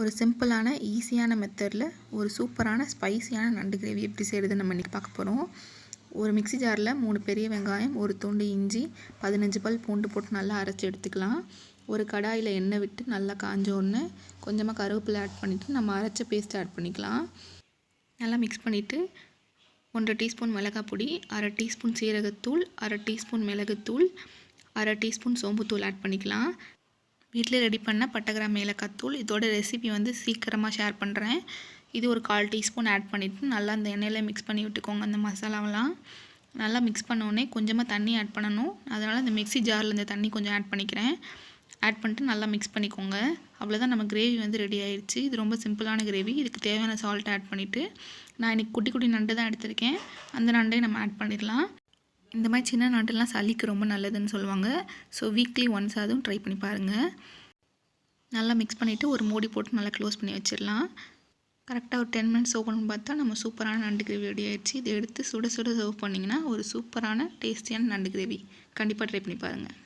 ஒரு சிம்பிளான ஈஸியான மெத்தடில் ஒரு சூப்பரான ஸ்பைசியான நண்டு கிரேவி எப்படி செய்கிறதுன்னு நம்ம இன்றைக்கி பார்க்க போகிறோம். ஒரு மிக்ஸி ஜாரில் 3 பெரிய வெங்காயம், ஒரு துண்டு இஞ்சி, 15 பல் பூண்டு போட்டு நல்லா அரைச்சி எடுத்துக்கலாம். ஒரு கடாயில் எண்ணெய் விட்டு நல்லா காஞ்ச உடனே கொஞ்சமாக கருவேப்பிலை ஆட் பண்ணிவிட்டு நம்ம அரைச்ச பேஸ்ட் ஆட் பண்ணிக்கலாம். நல்லா மிக்ஸ் பண்ணிவிட்டு 1 டீஸ்பூன் மிளகாய் பொடி, 1/2 டீஸ்பூன் சீரகத்தூள், 1/2 டீஸ்பூன் மிளகுத்தூள், 1/2 டீஸ்பூன் சோம்புத்தூள் ஆட் பண்ணிக்கலாம். வீட்டில் ரெடி பண்ண பட்டை கிராம்பு ஏலக்காய் தூள். இதோட ரெசிபி சீக்கிரமாக ஷேர் பண்ணுறேன். இது ஒரு 1/4 டீஸ்பூன் ஆட் பண்ணிவிட்டு நல்லா அந்த எண்ணெயில் மிக்ஸ் பண்ணி விட்டுக்கோங்க. அந்த மசாலாவெல்லாம் நல்லா மிக்ஸ் பண்ணோடனே கொஞ்சமாக தண்ணி ஆட் பண்ணணும். அதனால் இந்த மிக்ஸி ஜாரில் இந்த தண்ணி கொஞ்சம் ஆட் பண்ணிக்கிறேன். ஆட் பண்ணிட்டு நல்லா மிக்ஸ் பண்ணிக்கோங்க. அவ்வளோதான், நம்ம கிரேவி ரெடி ஆயிடுச்சு. இது ரொம்ப சிம்பிளான கிரேவி. இதுக்கு தேவையான சால்ட் ஆட் பண்ணிவிட்டு நான் இன்றைக்கி குட்டி குட்டி நண்டு தான் எடுத்திருக்கேன். அந்த நண்டையும் நம்ம ஆட் பண்ணிடலாம். இந்த மாதிரி சின்ன நண்டுலாம் சளிக்கு ரொம்ப நல்லதுன்னு சொல்லுவாங்க. ஸோ வீக்லி ஒன்ஸ் அதுவும் ட்ரை பண்ணி பாருங்கள். நல்லா மிக்ஸ் பண்ணிவிட்டு ஒரு மூடி போட்டு நல்லா க்ளோஸ் பண்ணி வச்சிடலாம். கரெக்டாக ஒரு 10 மினிட்ஸ் ஓப்பன் பண்ணி பார்த்தா நம்ம சூப்பரான நண்டு கிரேவி ரெடி ஆகிடுச்சு. இதை எடுத்து சுட சுட சர்வ் பண்ணிங்கன்னா ஒரு சூப்பரான டேஸ்டியான நண்டு கிரேவி. கண்டிப்பாக ட்ரை பண்ணி பாருங்கள்.